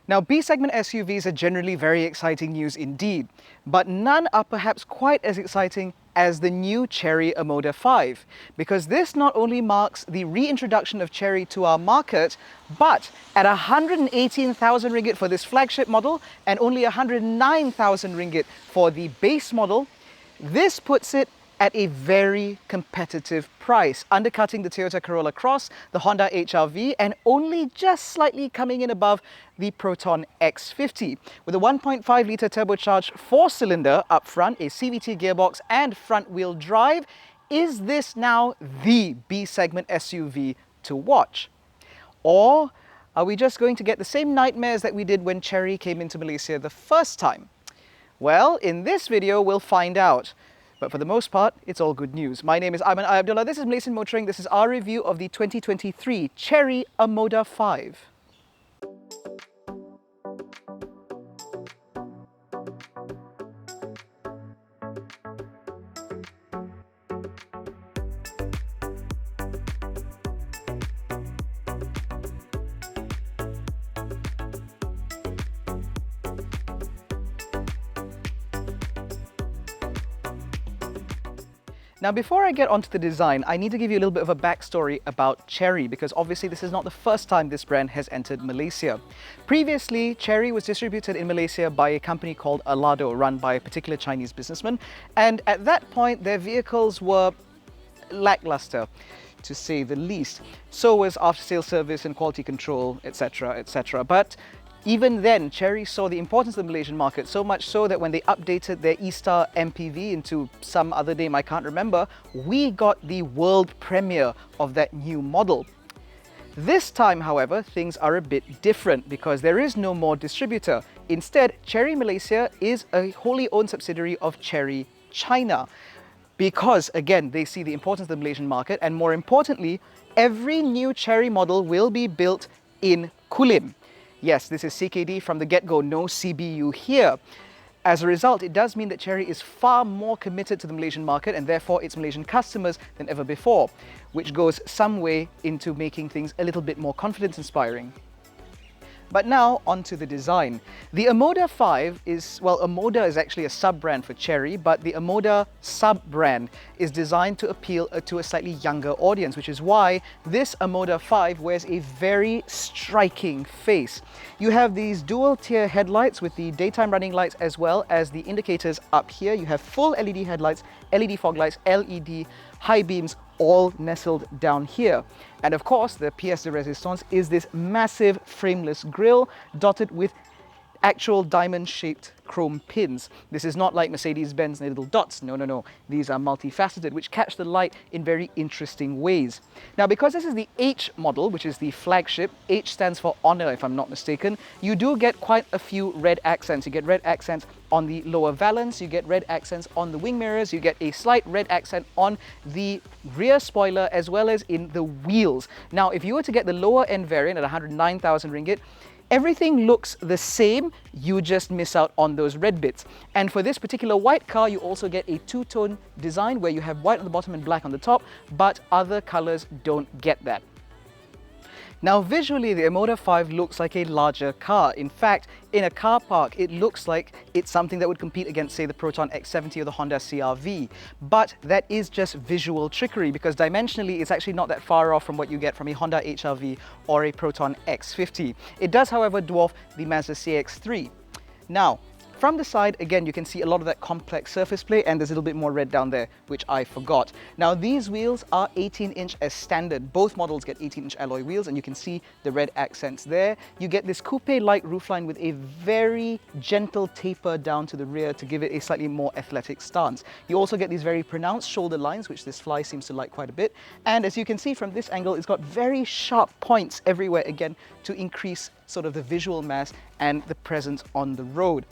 Now, B-segment SUVs are generally very exciting news indeed, but none are perhaps quite as exciting as the new Chery Omoda 5, because this not only marks the reintroduction of Chery to our market, but at 118,000 ringgit for this flagship model and only 109,000 ringgit for the base model, this puts it at a very competitive price, undercutting the Toyota Corolla Cross, the Honda HR-V, and only just slightly coming in above the Proton X50. With a 1.5-litre turbocharged 4-cylinder up front, a CVT gearbox and front-wheel drive, is this now the B-segment SUV to watch? Or are we just going to get the same nightmares that we did when Chery came into Malaysia the first time? Well, in this video, we'll find out. But for the most part, it's all good news. My name is Ayman Abdullah. This is Malaysian Motoring. This is our review of the 2023 Chery Omoda 5. Now, before I get onto the design, I need to give you a little bit of a backstory about Chery, because obviously this is not the first time this brand has entered Malaysia. Previously, Chery was distributed in Malaysia by a company called Alado, run by a particular Chinese businessman, and at that point their vehicles were lackluster, to say the least. So was after-sales service and quality control, etc, etc. But even then, Chery saw the importance of the Malaysian market, so much so that when they updated their E-Star MPV into some other name I can't remember, we got the world premiere of that new model. This time, however, things are a bit different because there is no more distributor. Instead, Chery Malaysia is a wholly owned subsidiary of Chery China, because again, they see the importance of the Malaysian market, and more importantly, every new Chery model will be built in Kulim. Yes, this is CKD from the get-go, no CBU here. As a result, it does mean that Chery is far more committed to the Malaysian market and therefore its Malaysian customers than ever before, which goes some way into making things a little bit more confidence-inspiring. But now, onto the design. The Omoda 5 is, well, Omoda is actually a sub-brand for Chery, but the Omoda sub-brand is designed to appeal to a slightly younger audience, which is why this Omoda 5 wears a very striking face. You have these dual-tier headlights with the daytime running lights as well as the indicators up here. You have full LED headlights, LED fog lights, LED high beams, all nestled down here. And of course, the pièce de résistance is this massive frameless grille dotted with actual diamond-shaped chrome pins. This is not like Mercedes-Benz little dots. No, no, no. These are multifaceted, which catch the light in very interesting ways. Now, because this is the H model, which is the flagship, H stands for honor, if I'm not mistaken, you do get quite a few red accents. You get red accents on the lower valance, you get red accents on the wing mirrors, you get a slight red accent on the rear spoiler, as well as in the wheels. Now, if you were to get the lower end variant at 109,000 ringgit, everything looks the same, you just miss out on those red bits. And for this particular white car, you also get a two-tone design where you have white on the bottom and black on the top, but other colors don't get that. Now, visually, the Omoda 5 looks like a larger car. In fact, in a car park, it looks like it's something that would compete against, say, the Proton X70 or the Honda CR-V. But that is just visual trickery, because dimensionally, it's actually not that far off from what you get from a Honda HR-V or a Proton X50. It does, however, dwarf the Mazda CX-3. Now, from the side, again, you can see a lot of that complex surface play, and there's a little bit more red down there, which I forgot. Now, these wheels are 18-inch as standard. Both models get 18-inch alloy wheels, and you can see the red accents there. You get this coupe-like roofline with a very gentle taper down to the rear to give it a slightly more athletic stance. You also get these very pronounced shoulder lines, which this Fly seems to like quite a bit. And as you can see from this angle, it's got very sharp points everywhere, again, to increase sort of the visual mass and the presence on the road.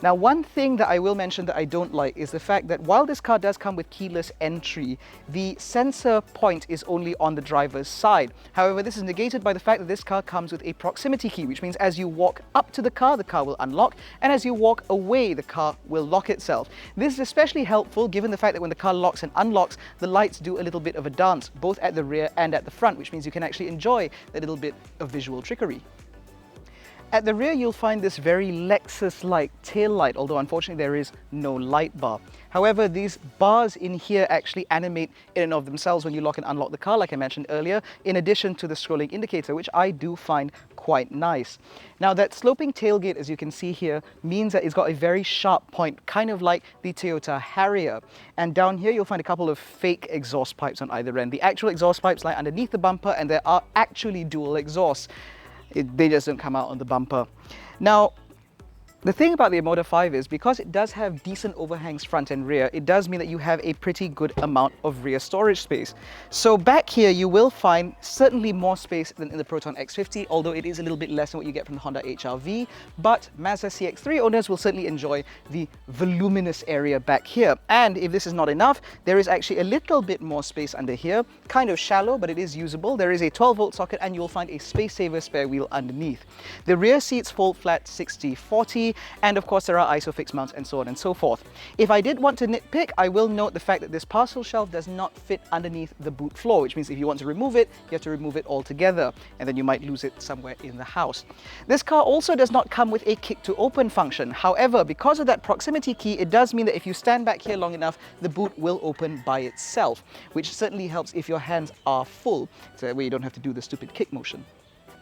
Now, one thing that I will mention that I don't like is the fact that while this car does come with keyless entry, the sensor point is only on the driver's side. However, this is negated by the fact that this car comes with a proximity key, which means as you walk up to the car will unlock, and as you walk away, the car will lock itself. This is especially helpful given the fact that when the car locks and unlocks, the lights do a little bit of a dance, both at the rear and at the front, which means you can actually enjoy a little bit of visual trickery. At the rear, you'll find this very Lexus-like tail light, although unfortunately there is no light bar. However, these bars in here actually animate in and of themselves when you lock and unlock the car, like I mentioned earlier, in addition to the scrolling indicator, which I do find quite nice. Now, that sloping tailgate, as you can see here, means that it's got a very sharp point, kind of like the Toyota Harrier. And down here, you'll find a couple of fake exhaust pipes on either end. The actual exhaust pipes lie underneath the bumper, and there are actually dual exhausts. They just don't come out on the bumper. Now, the thing about the Omoda 5 is because it does have decent overhangs front and rear, it does mean that you have a pretty good amount of rear storage space. So back here, you will find certainly more space than in the Proton X50, although it is a little bit less than what you get from the Honda HR-V. But Mazda CX-3 owners will certainly enjoy the voluminous area back here. And if this is not enough, there is actually a little bit more space under here, kind of shallow, but it is usable. There is a 12-volt socket, and you will find a space-saver spare wheel underneath. The rear seats fold flat 60/40. And of course, there are ISOFIX mounts and so on and so forth. If I did want to nitpick, I will note the fact that this parcel shelf does not fit underneath the boot floor, which means if you want to remove it, you have to remove it altogether, and then you might lose it somewhere in the house. This car also does not come with a kick to open function. However, because of that proximity key, it does mean that if you stand back here long enough, the boot will open by itself, which certainly helps if your hands are full, so that way you don't have to do the stupid kick motion.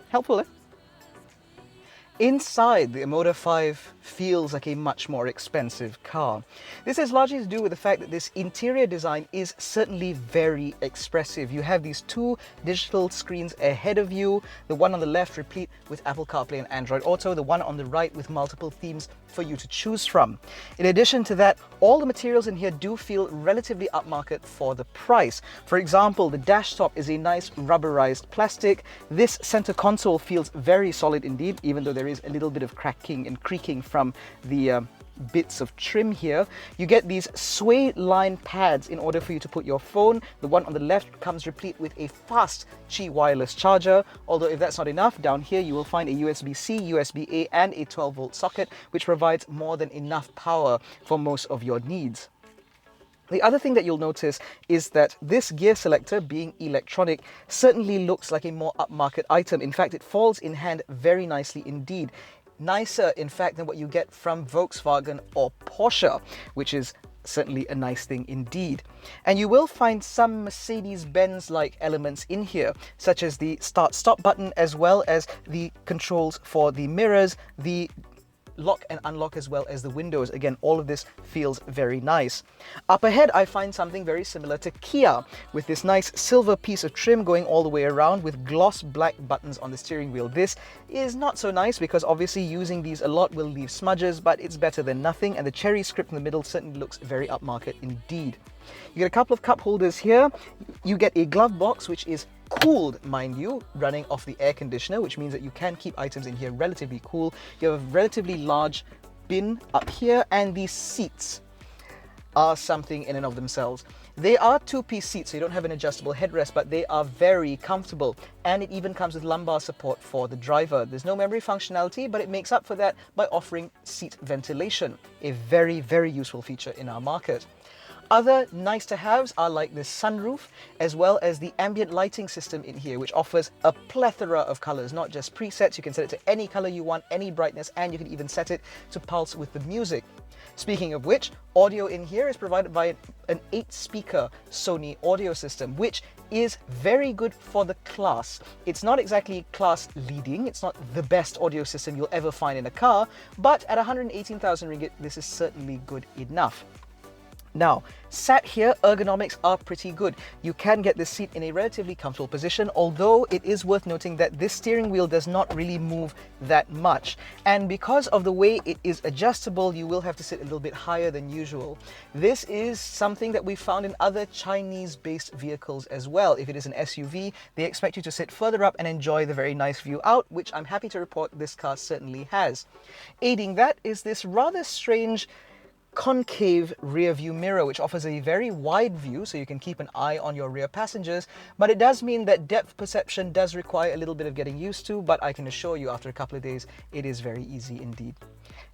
Helpful, eh? Inside, the Omoda 5 feels like a much more expensive car. This is largely to do with the fact that this interior design is certainly very expressive. You have these two digital screens ahead of you, the one on the left replete with Apple CarPlay and Android Auto, the one on the right with multiple themes for you to choose from. In addition to that, all the materials in here do feel relatively upmarket for the price. For example, the dash top is a nice rubberized plastic. This center console feels very solid indeed, even though there is a little bit of cracking and creaking from the bits of trim here. You get these sway line pads in order for you to put your phone. The one on the left comes replete with a fast Qi wireless charger, although if that's not enough, down here you will find a USB-C, USB-A and a 12-volt socket, which provides more than enough power for most of your needs. The other thing that you'll notice is that this gear selector, being electronic, certainly looks like a more upmarket item. In fact, it falls in hand very nicely indeed. Nicer, in fact, than what you get from Volkswagen or Porsche, which is certainly a nice thing indeed. And you will find some Mercedes-Benz-like elements in here, such as the start-stop button, as well as the controls for the mirrors, the lock and unlock, as well as the windows. Again, all of this feels very nice. Up ahead, I find something very similar to Kia, with this nice silver piece of trim going all the way around with gloss black buttons on the steering wheel. This is not so nice because obviously using these a lot will leave smudges, but it's better than nothing, and the Chery script in the middle certainly looks very upmarket indeed. You get a couple of cup holders here. You get a glove box, which is cooled, mind you, running off the air conditioner, which means that you can keep items in here relatively cool. You have a relatively large bin up here, and these seats are something in and of themselves. They are two-piece seats, so you don't have an adjustable headrest, but they are very comfortable, and it even comes with lumbar support for the driver. There's no memory functionality, but it makes up for that by offering seat ventilation, a very, very useful feature in our market. Other nice to haves are like this sunroof, as well as the ambient lighting system in here, which offers a plethora of colors, not just presets. You can set it to any color you want, any brightness, and you can even set it to pulse with the music. Speaking of which, audio in here is provided by an 8-speaker Sony audio system, which is very good for the class. It's not exactly class leading, it's not the best audio system you'll ever find in a car, but at 118,000 ringgit, this is certainly good enough. Now, sat here, ergonomics are pretty good. You can get this seat in a relatively comfortable position, although it is worth noting that this steering wheel does not really move that much. And because of the way it is adjustable, you will have to sit a little bit higher than usual. This is something that we found in other Chinese-based vehicles as well. If it is an SUV, they expect you to sit further up and enjoy the very nice view out, which I'm happy to report this car certainly has. Aiding that is this rather strange concave rear view mirror, which offers a very wide view so you can keep an eye on your rear passengers, but it does mean that depth perception does require a little bit of getting used to, but I can assure you after a couple of days it is very easy indeed.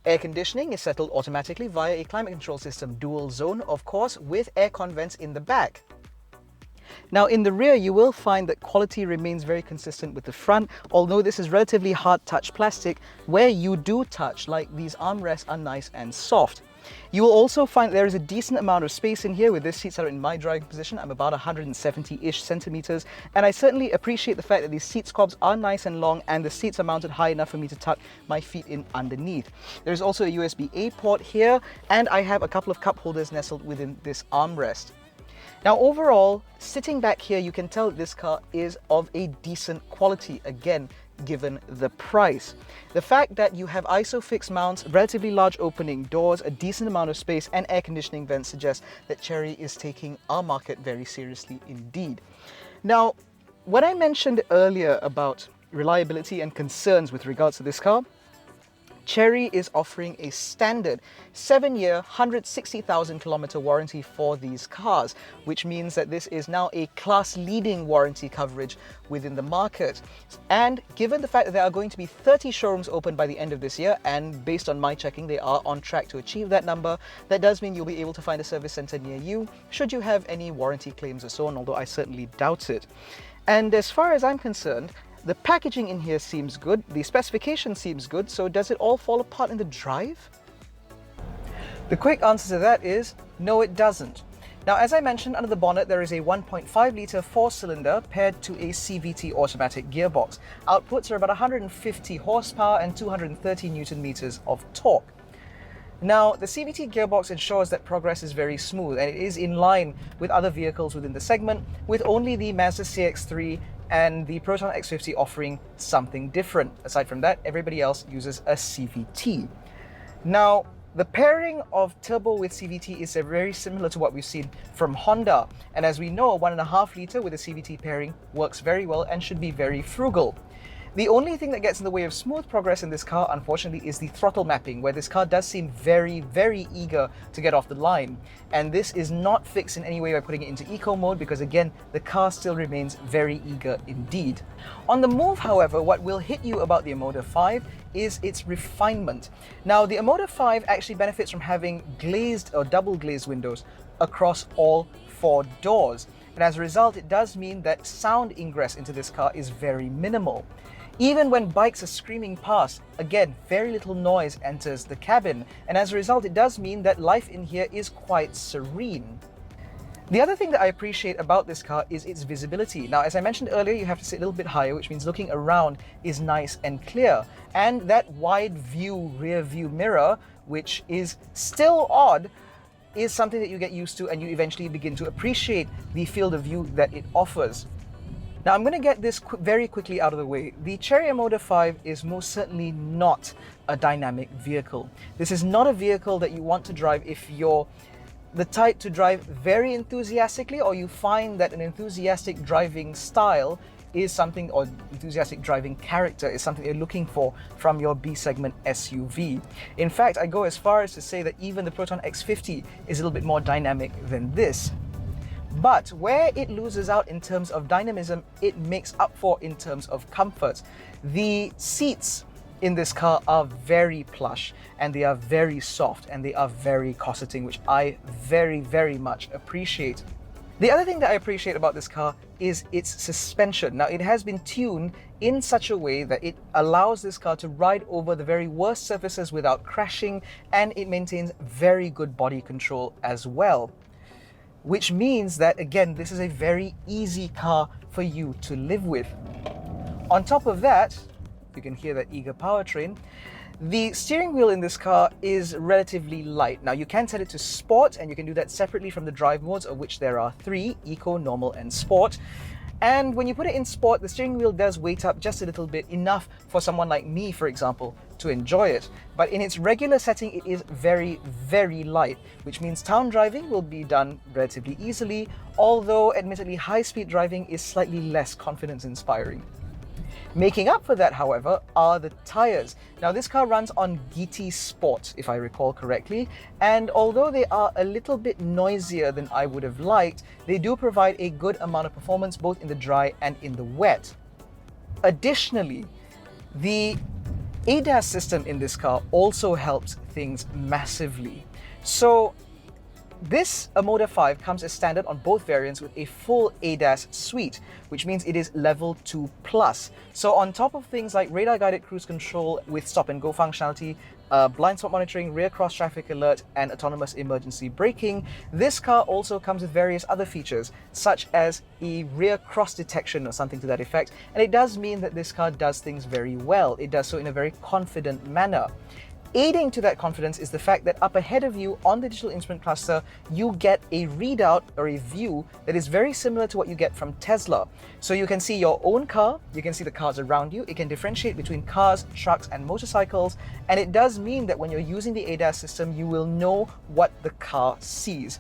Air conditioning is settled automatically via a climate control system, dual zone of course, with aircon vents in the back. Now in the rear, you will find that quality remains very consistent with the front, although this is relatively hard touch plastic. Where you do touch, like these armrests are nice and soft. You will also find there is a decent amount of space in here with this seat setup in my driving position. I'm about 170-ish centimeters, and I certainly appreciate the fact that these seat squabs are nice and long and the seats are mounted high enough for me to tuck my feet in underneath. There's also a USB-A port here, and I have a couple of cup holders nestled within this armrest. Now overall, sitting back here, you can tell this car is of a decent quality, again, given the price. The fact that you have ISOFIX mounts, relatively large opening doors, a decent amount of space and air conditioning vents suggests that Chery is taking our market very seriously indeed. Now, when I mentioned earlier about reliability and concerns with regards to this car, Chery is offering a standard 7-year, 160,000 kilometer warranty for these cars, which means that this is now a class-leading warranty coverage within the market. And given the fact that there are going to be 30 showrooms open by the end of this year, and based on my checking, they are on track to achieve that number, that does mean you'll be able to find a service center near you, should you have any warranty claims or so on, although I certainly doubt it. And as far as I'm concerned, the packaging in here seems good, the specification seems good, so does it all fall apart in the drive? The quick answer to that is, no it doesn't. Now, as I mentioned, under the bonnet there is a 1.5 litre 4-cylinder paired to a CVT automatic gearbox. Outputs are about 150 horsepower and 230 Newton meters of torque. Now, the CVT gearbox ensures that progress is very smooth, and it is in line with other vehicles within the segment, with only the Mazda CX-3 and the Proton X50 offering something different. Aside from that, everybody else uses a CVT. Now, the pairing of turbo with CVT is very similar to what we've seen from Honda, and as we know, 1.5 litre with a CVT pairing works very well and should be very frugal. The only thing that gets in the way of smooth progress in this car, unfortunately, is the throttle mapping, where this car does seem very, very eager to get off the line. And this is not fixed in any way by putting it into eco mode, because again, the car still remains very eager indeed. On the move, however, what will hit you about the Omoda 5 is its refinement. Now, the Omoda 5 actually benefits from having glazed or double glazed windows across all 4 doors. And as a result, it does mean that sound ingress into this car is very minimal. Even when bikes are screaming past, again, very little noise enters the cabin, and as a result, it does mean that life in here is quite serene. The other thing that I appreciate about this car is its visibility. Now, as I mentioned earlier, you have to sit a little bit higher, which means looking around is nice and clear. And that wide view rear view mirror, which is still odd, is something that you get used to and you eventually begin to appreciate the field of view that it offers. Now, I'm going to get this very quickly out of the way. The Chery Omoda 5 is most certainly not a dynamic vehicle. This is not a vehicle that you want to drive if you're the type to drive very enthusiastically, or you find that an enthusiastic driving style is something, or enthusiastic driving character is something you're looking for from your B-segment SUV. In fact, I go as far as to say that even the Proton X50 is a little bit more dynamic than this. But where it loses out in terms of dynamism, it makes up for in terms of comfort. The seats in this car are very plush, and they are very soft, and they are very corseting, which I very, very much appreciate. The other thing that I appreciate about this car is its suspension. Now, it has been tuned in such a way that it allows this car to ride over the very worst surfaces without crashing, and it maintains very good body control as well. Which means that, again, this is a very easy car for you to live with. On top of that, you can hear that eager powertrain. The steering wheel in this car is relatively light. Now, you can set it to sport, and you can do that separately from the drive modes, of which there are 3, eco, normal, and sport. And when you put it in sport, the steering wheel does weight up just a little bit, enough for someone like me, for example, to enjoy it. But in its regular setting, it is very, very light, which means town driving will be done relatively easily, although admittedly high-speed driving is slightly less confidence-inspiring. Making up for that, however, are the tires. Now, this car runs on GT Sport, if I recall correctly, and although they are a little bit noisier than I would have liked, they do provide a good amount of performance both in the dry and in the wet. Additionally, the ADAS system in this car also helps things massively. So, This Omoda 5 comes as standard on both variants with a full ADAS suite, which means it is level 2 plus. So on top of things like radar guided cruise control with stop and go functionality, blind spot monitoring, rear cross traffic alert, and autonomous emergency braking, this car also comes with various other features, such as a rear cross detection or something to that effect. And it does mean that this car does things very well. It does so in a very confident manner. Aiding to that confidence is the fact that up ahead of you on the digital instrument cluster, you get a readout or a view that is very similar to what you get from Tesla. So you can see your own car, you can see the cars around you, it can differentiate between cars, trucks, and motorcycles, and it does mean that when you're using the ADAS system, you will know what the car sees.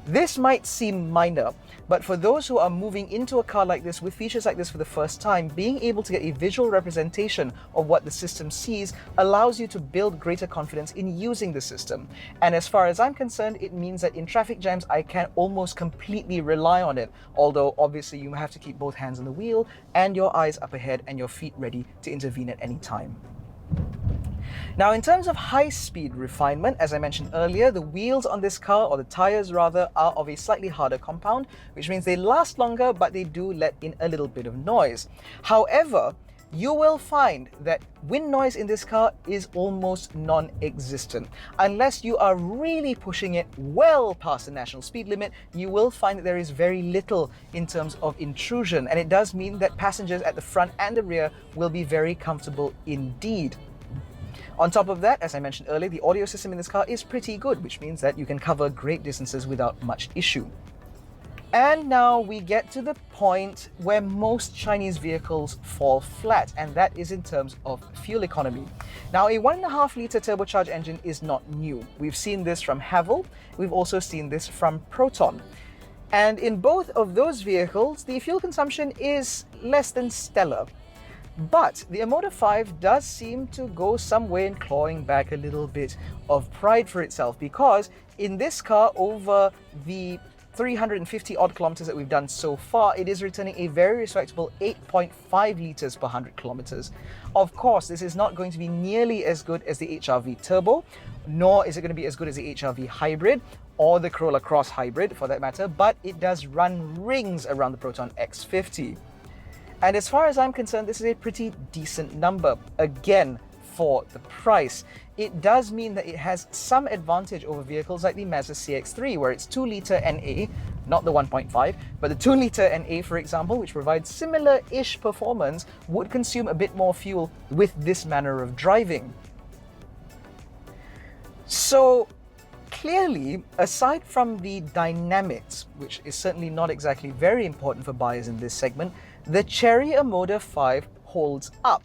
This might seem minor, but for those who are moving into a car like this with features like this for the first time, being able to get a visual representation of what the system sees allows you to build greater confidence in using the system. And as far as I'm concerned, it means that in traffic jams, I can almost completely rely on it. Although obviously you have to keep both hands on the wheel and your eyes up ahead and your feet ready to intervene at any time. Now, in terms of high-speed refinement, as I mentioned earlier, the wheels on this car, or the tires rather, are of a slightly harder compound, which means they last longer, but they do let in a little bit of noise. However, you will find that wind noise in this car is almost non-existent. Unless you are really pushing it well past the national speed limit, you will find that there is very little in terms of intrusion, and it does mean that passengers at the front and the rear will be very comfortable indeed. On top of that, as I mentioned earlier, the audio system in this car is pretty good, which means that you can cover great distances without much issue. And now we get to the point where most Chinese vehicles fall flat, and that is in terms of fuel economy. Now, a 1.5 litre turbocharged engine is not new. We've seen this from Haval, we've also seen this from Proton. And in both of those vehicles, the fuel consumption is less than stellar. But the Omoda 5 does seem to go some way in clawing back a little bit of pride for itself, because in this car, over the 350 odd kilometers that we've done so far, it is returning a very respectable 8.5 liters per 100 kilometers. Of course, this is not going to be nearly as good as the HRV Turbo, nor is it going to be as good as the HRV Hybrid or the Corolla Cross Hybrid for that matter, but it does run rings around the Proton X50. And as far as I'm concerned, this is a pretty decent number. Again, for the price, it does mean that it has some advantage over vehicles like the Mazda CX-3, where it's 2-litre NA, not the 1.5, but the 2-litre NA, for example, which provides similar-ish performance, would consume a bit more fuel with this manner of driving. So, clearly, aside from the dynamics, which is certainly not exactly very important for buyers in this segment, the Chery Omoda 5 holds up.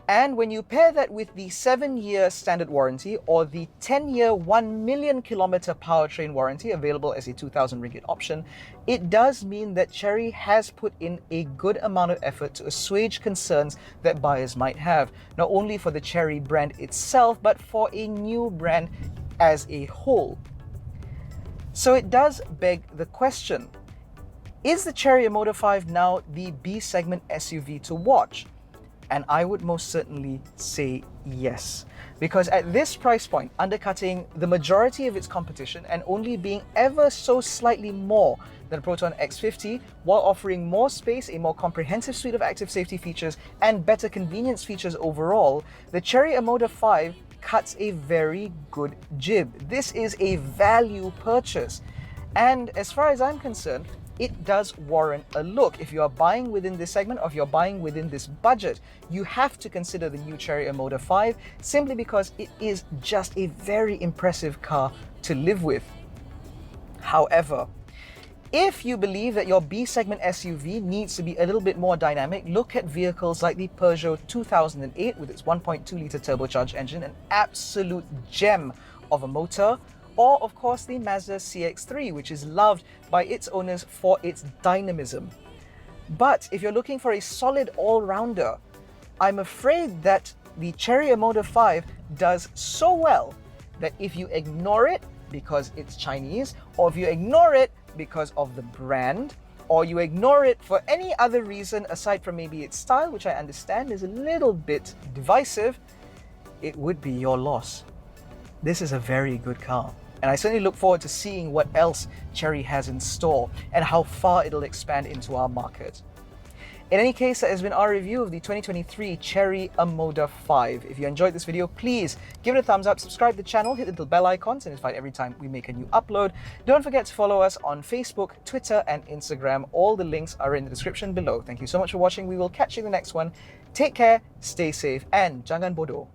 And when you pair that with the 7-year standard warranty or the 10-year 1 million kilometer powertrain warranty available as a 2,000 ringgit option, it does mean that Chery has put in a good amount of effort to assuage concerns that buyers might have, not only for the Chery brand itself, but for a new brand as a whole. So it does beg the question, is the Chery Omoda 5 now the B segment SUV to watch? And I would most certainly say yes. Because at this price point, undercutting the majority of its competition and only being ever so slightly more than Proton X50, while offering more space, a more comprehensive suite of active safety features, and better convenience features overall, the Chery Omoda 5 cuts a very good jib. This is a value purchase. And as far as I'm concerned, it does warrant a look. If you are buying within this segment, or if you're buying within this budget, you have to consider the new Chery Omoda 5 simply because it is just a very impressive car to live with. However, if you believe that your B segment SUV needs to be a little bit more dynamic, look at vehicles like the Peugeot 2008 with its 1.2 litre turbocharged engine, an absolute gem of a motor. Or, of course, the Mazda CX-3, which is loved by its owners for its dynamism. But if you're looking for a solid all-rounder, I'm afraid that the Chery Omoda 5 does so well that if you ignore it because it's Chinese, or if you ignore it because of the brand, or you ignore it for any other reason aside from maybe its style, which I understand is a little bit divisive, it would be your loss. This is a very good car. And I certainly look forward to seeing what else Chery has in store and how far it'll expand into our market. In any case, that has been our review of the 2023 Chery Omoda 5. If you enjoyed this video, please give it a thumbs up, subscribe to the channel, hit the little bell icon to be notified every time we make a new upload. Don't forget to follow us on Facebook, Twitter, and Instagram. All the links are in the description below. Thank you so much for watching. We will catch you in the next one. Take care, stay safe, and jangan bodoh.